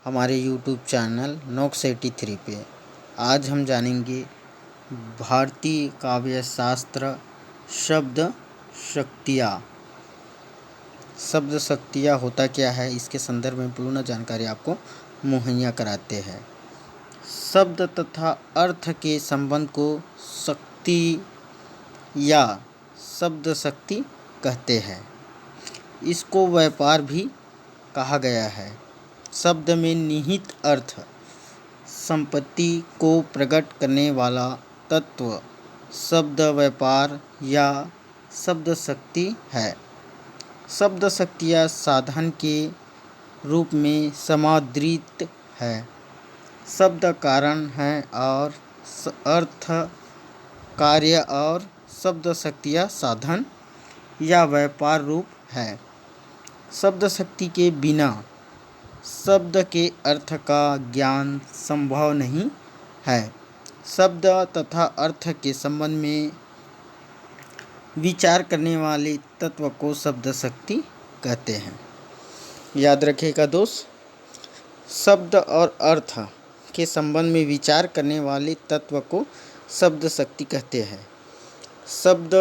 हमारे YouTube channel Knox 83 पे। आज हम जानेंगे भारतीय काव्य शास्त्र शब्द शक्तियाँ। शब्द शक्तियाँ होता क्या है, इसके संदर्भ में पूर्ण जानकारी आपको मुहैया कराते हैं। शब्द तथा अर्थ के संबंध को शक्ति या शब्द शक्ति कहते हैं। इसको व्यापार भी कहा गया है। शब्द में निहित अर्थ संपत्ति को प्रकट करने वाला तत्व शब्द व्यापार या शब्द शक्ति है। शब्द शक्तियाँ साधन के रूप में समादृत है। शब्द कारण है और अर्थ कार्य और शब्द शक्तियाँ साधन या व्यापार रूप है। शब्द शक्ति के बिना शब्द के अर्थ का ज्ञान संभव नहीं है। शब्द तथा अर्थ के संबंध में विचार करने वाले तत्व को शब्द शक्ति कहते हैं। याद रखिएगा दोस्त, शब्द और अर्थ के संबंध में विचार करने वाले तत्व को शब्द शक्ति कहते हैं। शब्द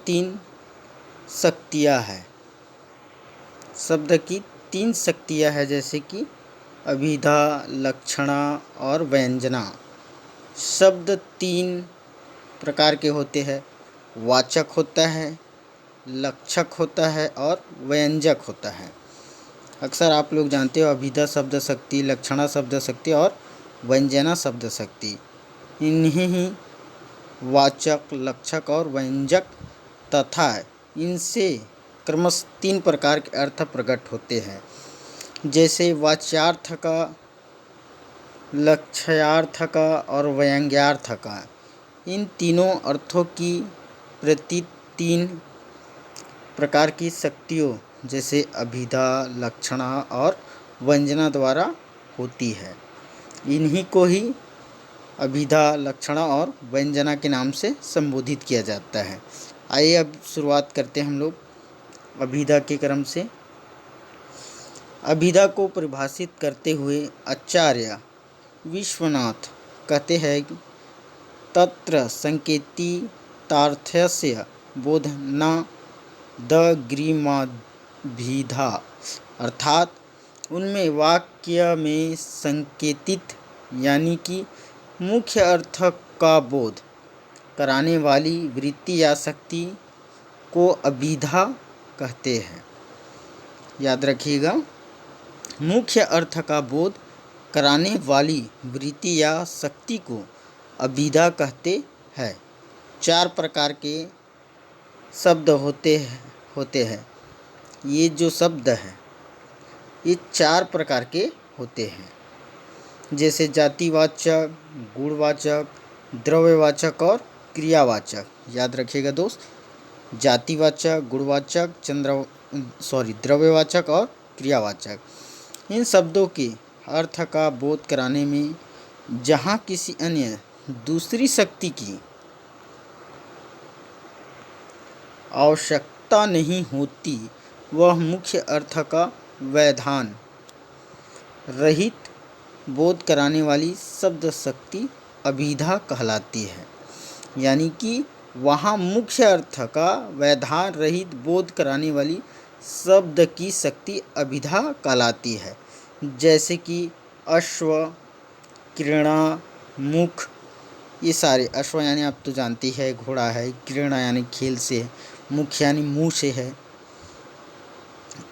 तीन शक्तियाँ हैं। शब्द की तीन शक्तियाँ हैं, जैसे कि अभिधा, लक्षणा और व्यंजना। शब्द तीन प्रकार के होते हैं। वाचक होता है, लक्षक होता है और व्यंजक होता है। अक्सर आप लोग जानते हो अभिधा शब्द शक्ति, लक्षणा शब्द शक्ति और व्यंजना शब्द शक्ति। इन्हीं ही वाचक, लक्षक और व्यंजक तथा इनसे क्रमशः तीन प्रकार के अर्थ प्रकट होते हैं, जैसे वाच्यार्थ का, लक्ष्यार्थ का और व्यंग्यार्थ का। इन तीनों अर्थों की प्रति तीन प्रकार की शक्तियों जैसे अभिधा, लक्षणा और व्यंजना द्वारा होती है। इन्हीं को ही अभिधा, लक्षणा और व्यंजना के नाम से संबोधित किया जाता है। आइए अब शुरुआत करते हैं हम लोग अभिधा के क्रम से। अभिधा को परिभाषित करते हुए आचार्य विश्वनाथ कहते हैं कि तत्र संकेती तार्थस्य बोधना दग्रीमाभिधा, अर्थात उनमें वाक्य में संकेतित यानी कि मुख्य अर्थ का बोध कराने वाली वृत्ति या शक्ति को अभिधा कहते हैं। याद रखिएगा, मुख्य अर्थ का बोध कराने वाली वृत्ति या शक्ति को अभिधा कहते हैं। चार प्रकार के शब्द होते हैं। ये जो शब्द हैं ये चार प्रकार के होते हैं, जैसे जातिवाचक, गुणवाचक, द्रव्यवाचक और क्रियावाचक। याद रखिएगा दोस्त, जातिवाचक, गुणवाचक, द्रव्यवाचक और क्रियावाचक। इन शब्दों के अर्थ का बोध कराने में जहाँ किसी अन्य दूसरी शक्ति की आवश्यकता नहीं होती, वह मुख्य अर्थ का व्यवधान रहित बोध कराने वाली शब्द शक्ति अभिधा कहलाती है। यानी कि वहाँ मुख्य अर्थ का व्यवधान रहित बोध कराने वाली शब्द की शक्ति अभिधा कहलाती है। जैसे कि अश्व, क्रीड़ा, मुख, ये सारे। अश्व यानी आप तो जानती है घोड़ा है, क्रीड़ा यानी खेल से है, मुख यानी मुँह से है।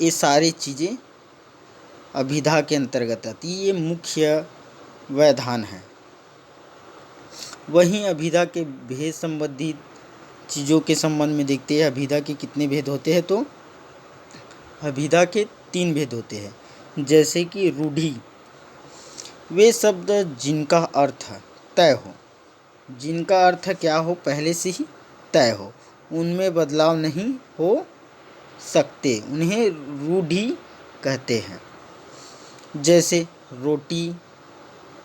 ये सारी चीज़ें अभिधा के अंतर्गत आती है। ये मुख्य व्यवधान है। वहीं अभिधा के भेद संबंधित चीज़ों के संबंध में देखते हैं। अभिधा के कितने भेद होते हैं, तो अभिधा के तीन भेद होते हैं। जैसे कि रूढ़ि, वे शब्द जिनका अर्थ तय हो, जिनका अर्थ क्या हो, पहले से ही तय हो, उनमें बदलाव नहीं हो सकते, उन्हें रूढ़ि कहते हैं। जैसे रोटी,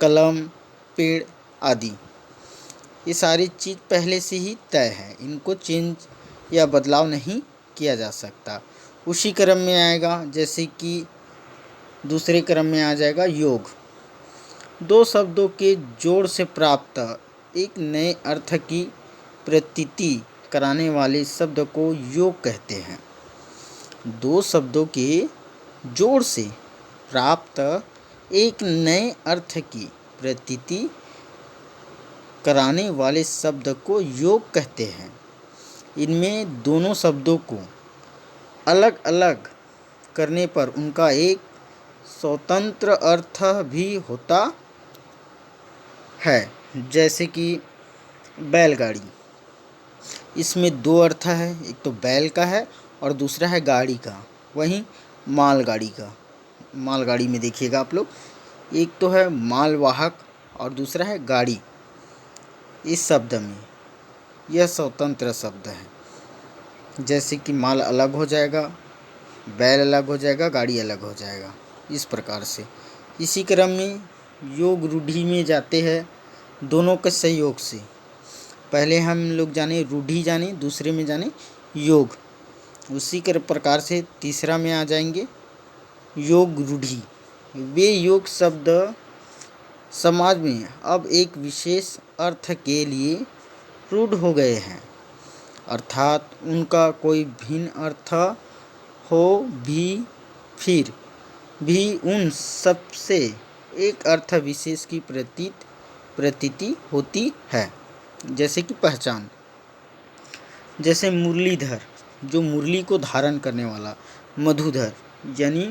कलम, पेड़ आदि। ये सारी चीज़ पहले से ही तय है, इनको चेंज या बदलाव नहीं किया जा सकता। उसी क्रम में आएगा, जैसे कि दूसरे क्रम में आ जाएगा योग। दो शब्दों के जोड़ से प्राप्त एक नए अर्थ की प्रतीति कराने वाले शब्द को योग कहते हैं। दो शब्दों के जोड़ से प्राप्त एक नए अर्थ की प्रतीति कराने वाले शब्द को योग कहते हैं। इनमें दोनों शब्दों को अलग अलग करने पर उनका एक स्वतंत्र अर्थ भी होता है। जैसे कि बैलगाड़ी, इसमें दो अर्थ है, एक तो बैल का है और दूसरा है गाड़ी का। वहीं मालगाड़ी का, मालगाड़ी में देखिएगा आप लोग, एक तो है मालवाहक और दूसरा है गाड़ी। इस शब्द में यह स्वतंत्र शब्द है। जैसे कि माल अलग हो जाएगा, बैल अलग हो जाएगा, गाड़ी अलग हो जाएगा, इस प्रकार से। इसी क्रम में योग रूढ़ि में जाते हैं, दोनों के सहयोग से। पहले हम लोग जाने रूढ़ि, जाने दूसरे में जाने योग। उसी के प्रकार से तीसरा में आ जाएंगे योग रूढ़ि। वे योग शब्द समाज में अब एक विशेष अर्थ के लिए रूढ़ हो गए हैं, अर्थात उनका कोई भिन्न अर्थ हो भी फिर भी उन सबसे एक अर्थ विशेष की प्रतीति होती है। जैसे कि पहचान, जैसे मुरलीधर जो मुरली को धारण करने वाला, मधुधर यानी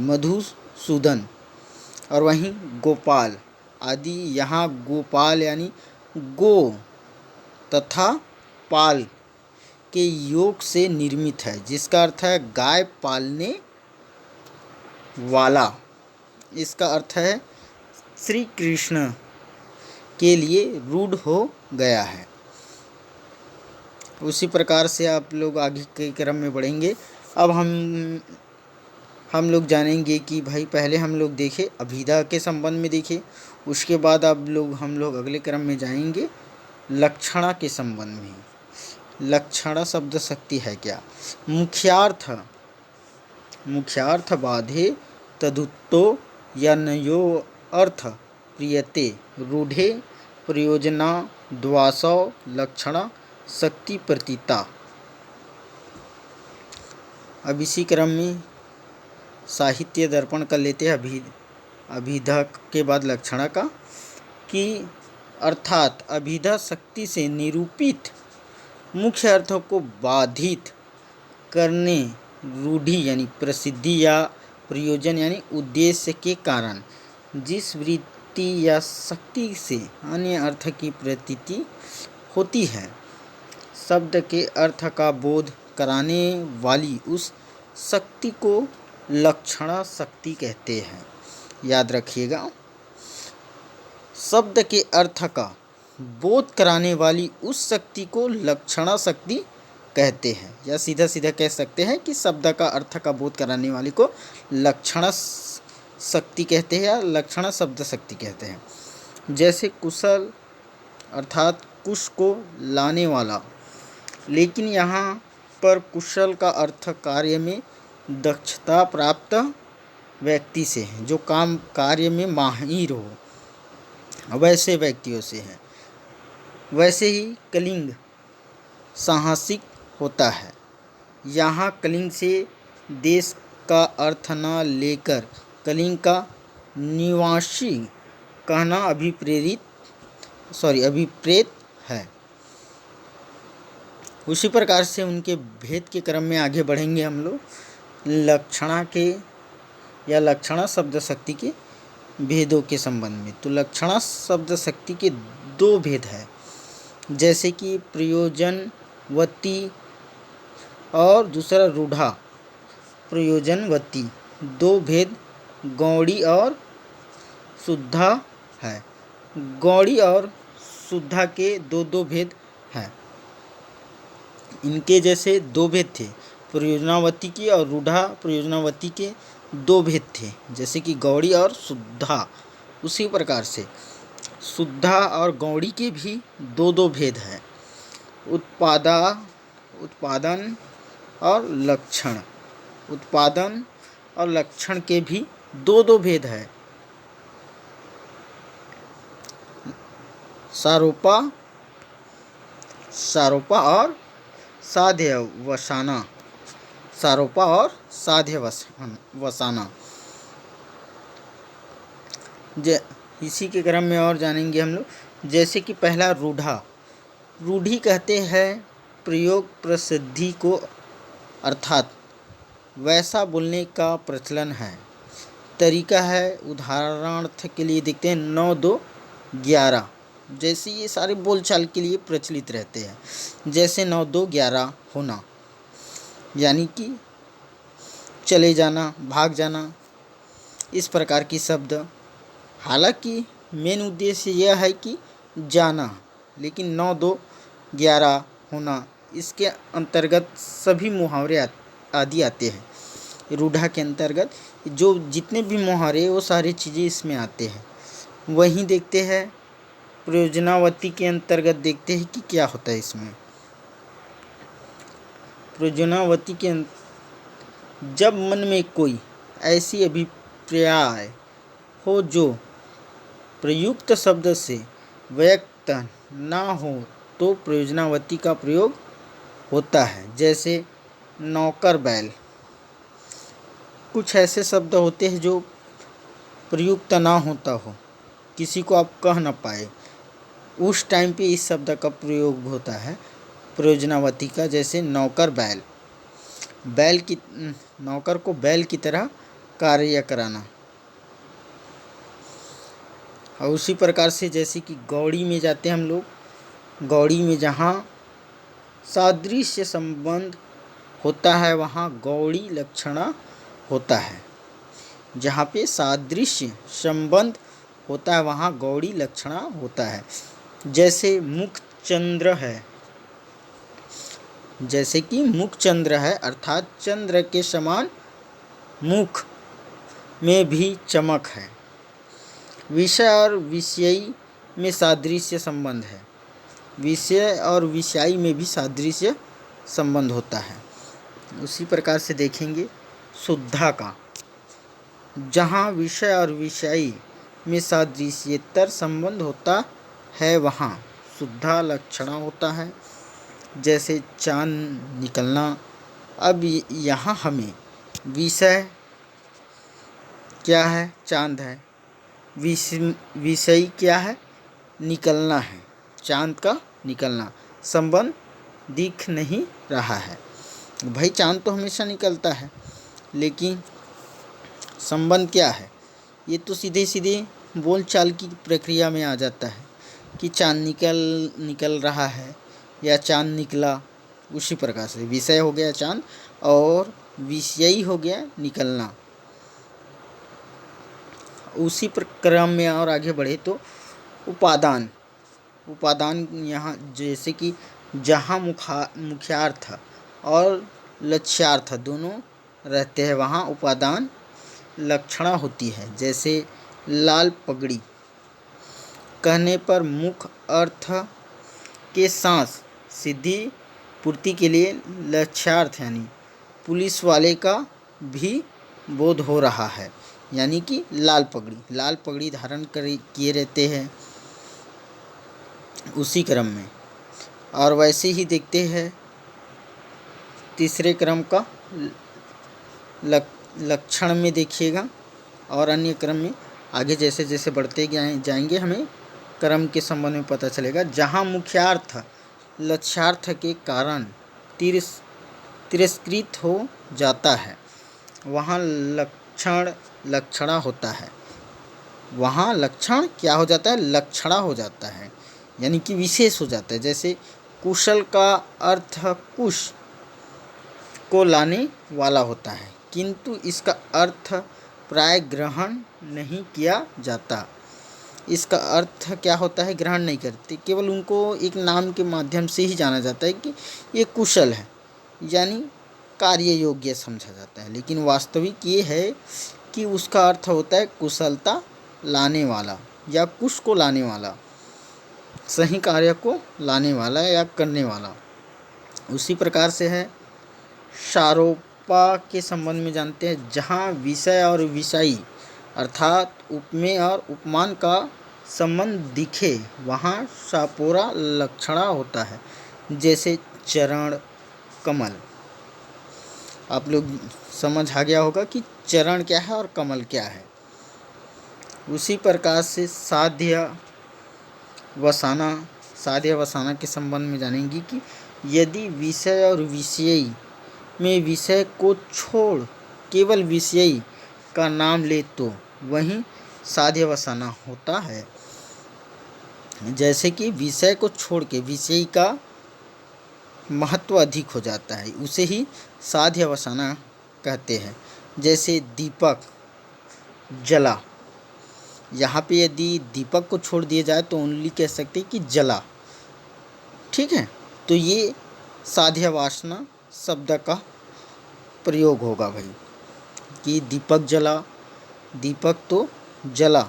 मधुसूदन, और वहीं गोपाल आदि। यहाँ गोपाल यानी गो तथा पाल के योग से निर्मित है, जिसका अर्थ है गाय पालने वाला। इसका अर्थ है श्री कृष्ण के लिए रूढ़ हो गया है। उसी प्रकार से आप लोग आगे के क्रम में बढ़ेंगे। अब हम लोग जानेंगे कि भाई पहले हम लोग देखे अभिधा के संबंध में देखे, उसके बाद हम लोग अगले क्रम में जाएंगे लक्षणा के संबंध में। लक्षणा शब्द शक्ति है क्या? मुख्यार्थ बाधे तदुत्तो यनयो अर्थ प्रियते रूढ़े प्रयोजना द्वासौ लक्षणा शक्ति प्रतीता। अब इसी क्रम में साहित्य दर्पण कर लेते हैं अभिधा के बाद लक्षणा का, कि अर्थात अभिधा शक्ति से निरूपित मुख्य अर्थों को बाधित करने रूढ़ि यानी प्रसिद्धि या प्रयोजन यानी उद्देश्य के कारण जिस वृत्ति या शक्ति से अन्य अर्थ की प्रतीति होती है, शब्द के अर्थ का बोध कराने वाली उस शक्ति को लक्षणा शक्ति कहते हैं। याद रखिएगा, शब्द के अर्थ का बोध कराने वाली उस शक्ति को लक्षणा शक्ति कहते हैं, या सीधा सीधा कह सकते हैं कि शब्द का अर्थ का बोध कराने वाली को लक्षणा शक्ति कहते हैं या लक्षणा शब्द शक्ति कहते हैं। जैसे कुशल अर्थात कुश को लाने वाला, लेकिन यहाँ पर कुशल का अर्थ कार्य में दक्षता प्राप्त व्यक्ति से है, जो काम कार्य में माहिर हो, वैसे व्यक्तियों से है। वैसे ही कलिंग साहसिक होता है। यहाँ कलिंग से देश का अर्थ न लेकर कलिंग का निवासी कहना अभिप्रेत है। उसी प्रकार से उनके भेद के क्रम में आगे बढ़ेंगे हम लोग लक्षणा के या लक्षणा शब्द शक्ति के भेदों के संबंध में। तो लक्षणा शब्द शक्ति के दो भेद है, जैसे कि प्रयोजनवती और दूसरा रूढ़ा प्रयोजनवती। दो भेद गौड़ी और शुद्धा है। गौड़ी और शुद्धा के दो भेद हैं। इनके जैसे दो भेद थे, प्रयोजनावती की और रूढ़ा प्रयोजनावती के दो भेद थे, जैसे कि गौड़ी और शुद्धा। उसी प्रकार से शुद्धा और गौड़ी के भी दो भेद हैं। उत्पादन और लक्षण। उत्पादन और लक्षण के भी दो दो भेद है। सारोपा सारोपा और साध्यवसाना। सारोपा और साध्यवसाना। इसी के क्रम में और जानेंगे हम लोग। जैसे कि पहला रूढ़ा। रूढ़ी कहते हैं प्रयोग प्रसिद्धि को, अर्थात वैसा बोलने का प्रचलन है, तरीका है। उदाहरण के लिए देखते हैं 9, 2, 11। जैसे ये सारे बोलचाल के लिए प्रचलित रहते हैं। जैसे 9, 2, 11 होना, यानी कि चले जाना, भाग जाना, इस प्रकार की शब्द। हालांकि मेन उद्देश्य यह है कि जाना, लेकिन 9, 2, 11 होना, इसके अंतर्गत सभी मुहावरे आदि आते हैं। रूढ़ा के अंतर्गत जो जितने भी मुहावरे वो सारी चीज़ें इसमें आते हैं। वहीं देखते हैं प्रयोजनावती के अंतर्गत देखते हैं कि क्या होता है इसमें। प्रयोजनावती के जब मन में कोई ऐसी अभिप्राय हो जो प्रयुक्त शब्द से व्यक्त ना हो तो प्रयोजनावती का प्रयोग होता है। जैसे नौकर बैल। कुछ ऐसे शब्द होते हैं जो प्रयुक्त ना होता हो, किसी को आप कह ना पाए, उस टाइम पे इस शब्द का प्रयोग होता है प्रयोजनावती का। जैसे नौकर बैल। नौकर को बैल की तरह कार्य कराना। और उसी प्रकार से जैसे कि गौड़ी में जाते हैं हम लोग। गौड़ी में जहाँ सादृश्य संबंध होता है वहाँ गौड़ी लक्षणा होता है। जहाँ पे सादृश्य संबंध होता है वहाँ गौड़ी लक्षणा होता है। जैसे मुखचंद्र है। जैसे कि मुखचंद्र है, अर्थात चंद्र के समान मुख में भी चमक है। विषय और विषयी में सादृश्य संबंध है। विषय और विषयी में भी सादृश्य संबंध होता है। उसी प्रकार से देखेंगे शुद्धा का। जहाँ विषय और विषयी में सादृश्येतर संबंध होता है वहाँ शुद्धा लक्षणा होता है। जैसे चांद निकलना। अब यहाँ हमें विषय क्या है? चांद है। विषय क्या है? निकलना है। चांद का निकलना। संबंध दिख नहीं रहा है। भाई चांद तो हमेशा निकलता है, लेकिन संबंध क्या है? ये तो सीधे सीधे बोलचाल की प्रक्रिया में आ जाता है कि चांद निकल रहा है या चांद निकला। उसी प्रकार से विषय हो गया चांद और विषयी हो गया निकलना। उसी क्रम में और आगे बढ़े तो उपादान। उपादान यहाँ जैसे कि जहाँ मुख्यार्थ और लक्ष्यार्थ दोनों रहते हैं वहाँ उपादान लक्षणा होती है। जैसे लाल पगड़ी कहने पर मुख्य अर्थ के साथ सिद्धि पूर्ति के लिए लक्ष्यार्थ यानी पुलिस वाले का भी बोध हो रहा है, यानी कि लाल पगड़ी धारण किए रहते हैं उसी क्रम में। और वैसे ही देखते हैं तीसरे क्रम का लक्षण में देखिएगा और अन्य क्रम में आगे जैसे जैसे बढ़ते जाएंगे हमें क्रम के संबंध में पता चलेगा। जहाँ मुख्यार्थ लक्ष्यार्थ के कारण तिरस्कृत हो जाता है वहाँ लक्षणा होता है। वहाँ लक्षण क्या हो जाता है? लक्षणा हो जाता है, यानी कि विशेष हो जाता है। जैसे कुशल का अर्थ कुश को लाने वाला होता है, किंतु इसका अर्थ प्राय ग्रहण नहीं किया जाता। इसका अर्थ क्या होता है? ग्रहण नहीं करते, केवल उनको एक नाम के माध्यम से ही जाना जाता है कि ये कुशल है, यानी कार्य योग्य समझा जाता है। लेकिन वास्तविक ये है कि उसका अर्थ होता है कुशलता लाने वाला या कुश को लाने वाला, सही कार्य को लाने वाला या करने वाला। उसी प्रकार से है शारोपा के संबंध में जानते हैं, जहाँ विषय और विषयी अर्थात उपमेय और उपमान का संबंध दिखे वहाँ शापोरा लक्षणा होता है, जैसे चरण, कमल। आप लोग समझ आ गया होगा कि चरण क्या है और कमल क्या है। उसी प्रकार से साध्य वसाना के संबंध में जानेंगे कि यदि विषय और विषयी में विषय को छोड़ केवल विषयी का नाम ले तो वहीं साध्य वसाना होता है। जैसे कि विषय को छोड़ के विषयी का महत्व अधिक हो जाता है, उसे ही साध्य वसाना कहते हैं। जैसे दीपक जला, यहाँ पे यदि दीपक को छोड़ दिया जाए तो ओनली कह सकते हैं कि जला, ठीक है। तो ये साध्य वासना शब्द का प्रयोग होगा भाई, कि दीपक जला, दीपक तो जला।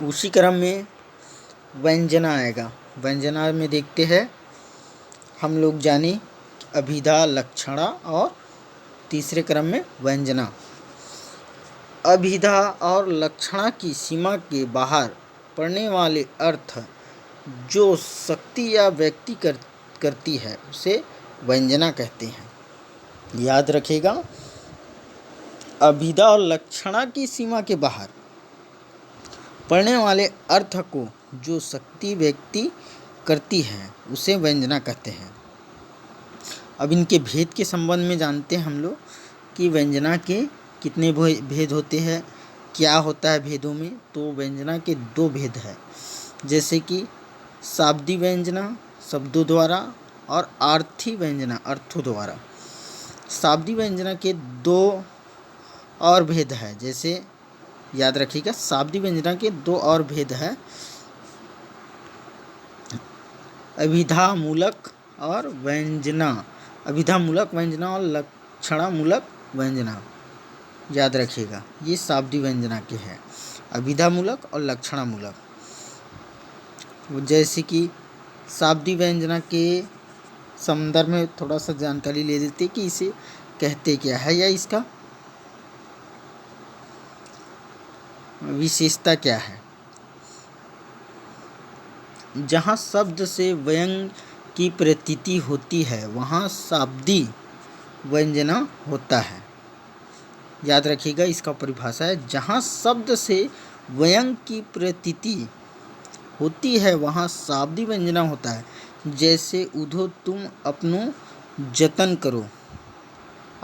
उसी क्रम में व्यंजना आएगा। व्यंजना में देखते हैं हम लोग जाने अभिधा, लक्षणा और तीसरे क्रम में व्यंजना। अभिधा और लक्षणा की सीमा के बाहर पड़ने वाले अर्थ जो शक्ति या व्यक्ति करती है उसे व्यंजना कहते हैं। याद रखिएगा, अभिधा और लक्षणा की सीमा के बाहर पड़ने वाले अर्थ को जो शक्ति व्यक्ति करती है उसे व्यंजना कहते हैं। अब इनके भेद के संबंध में जानते हैं हम लोग कि व्यंजना के कितने भेद होते हैं, क्या होता है भेदों में। तो व्यंजना के 2 भेद है, जैसे कि शाब्दी व्यंजना शब्दों द्वारा और आर्थी व्यंजना अर्थों द्वारा। शाब्दी व्यंजना के 2 और भेद है, जैसे याद रखिएगा शाब्दी व्यंजना के 2 और भेद है, अभिधामूलक और व्यंजना, अभिधामूलक व्यंजना और लक्षणामूलक व्यंजना। याद रखिएगा ये शाब्दी व्यंजना के हैं, अभिधामूलक और लक्षणामूलक। जैसे कि शाब्दी व्यंजना के संदर्भ में थोड़ा सा जानकारी ले लेते कि इसे कहते क्या है या इसका विशेषता क्या है। जहाँ शब्द से व्यंग की प्रतीति होती है वहाँ शाब्दी व्यंजना होता है। याद रखिएगा इसका परिभाषा है, जहाँ शब्द से व्यंग की प्रतीति होती है वहाँ शाब्दी व्यंजना होता है। जैसे उधो तुम अपनो जतन करो,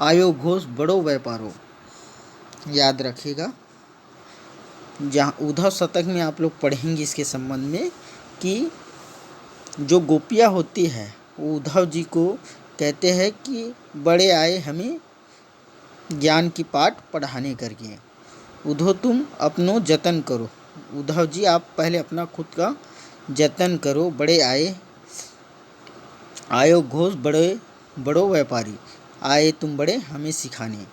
आयो घोष बड़ो व्यापारो। याद रखिएगा, जहाँ उद्धव शतक में आप लोग पढ़ेंगे इसके संबंध में कि जो गोपियाँ होती है वो उद्धव जी को कहते हैं कि बड़े आए हमें ज्ञान की पाठ पढ़ाने करके, उद्धव तुम अपनो जतन करो। उद्धव जी आप पहले अपना खुद का जतन करो, बड़े आयो घोष बड़ो व्यापारी, आए तुम बड़े हमें सिखाने।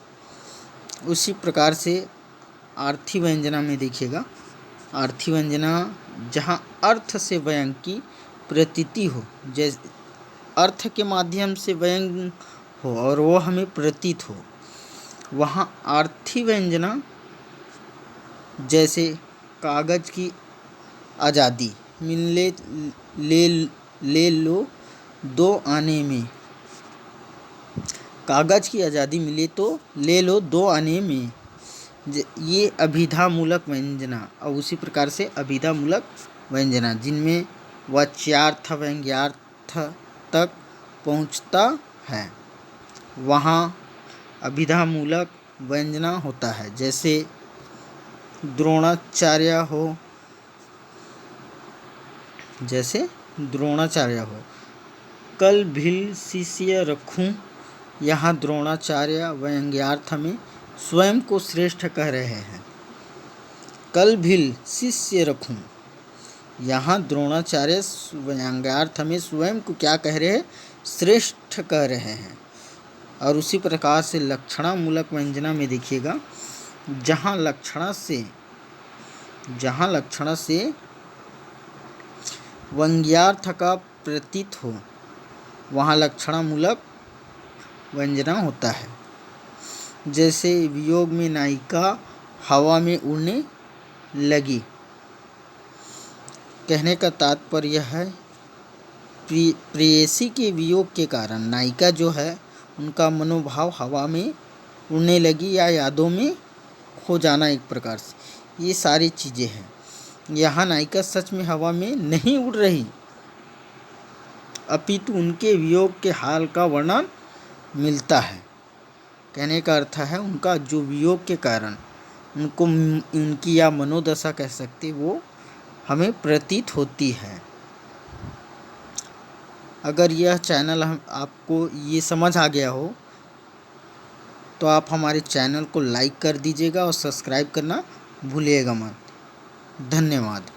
उसी प्रकार से आर्थी व्यंजना में देखिएगा, आर्थी व्यंजना जहाँ अर्थ से व्यंग की प्रतीति हो, जैसे अर्थ के माध्यम से व्यंग हो और वो हमें प्रतीत हो, वहाँ आर्थी व्यंजना। जैसे कागज की आज़ादी मिलने ले लो 2 आने में, कागज की आज़ादी मिले तो ले लो 2 आने में, ये अभिधामूलक व्यंजना। और उसी प्रकार से अभिधामूलक व्यंजना जिनमें वाच्यार्थ व्यंग्यार्थ तक पहुँचता है वहाँ अभिधामूलक व्यंजना होता है। जैसे द्रोणाचार्य हो, कल भील शिष्य रखूं, यहाँ द्रोणाचार्य व्यंग्यार्थ में स्वयं को श्रेष्ठ कह रहे हैं। कल भील शिष्य रखूं, यहाँ द्रोणाचार्य व्यंग्यार्थ में स्वयं को क्या कह रहे हैं, श्रेष्ठ कह रहे हैं। और उसी प्रकार से लक्षणामूलक व्यंजना में देखिएगा, जहाँ लक्षणा से व्यंग्यार्थ का प्रतीत हो वहाँ लक्षणामूलक व्यंजना होता है। जैसे वियोग में नायिका हवा में उड़ने लगी। कहने का तात्पर्य है प्रेयसी के वियोग के कारण नायिका जो है उनका मनोभाव हवा में उड़ने लगी या यादों में खो जाना एक प्रकार से, ये सारी चीज़ें हैं। यहाँ नायिका सच में हवा में नहीं उड़ रही, अपितु उनके वियोग के हाल का वर्णन मिलता है। कहने का अर्थ है उनका जो वियोग के कारण उनको उनकी या मनोदशा कह सकते वो हमें प्रतीत होती है। अगर यह चैनल आपको ये समझ आ गया हो तो आप हमारे चैनल को लाइक कर दीजिएगा और सब्सक्राइब करना भूलिएगा मत। धन्यवाद।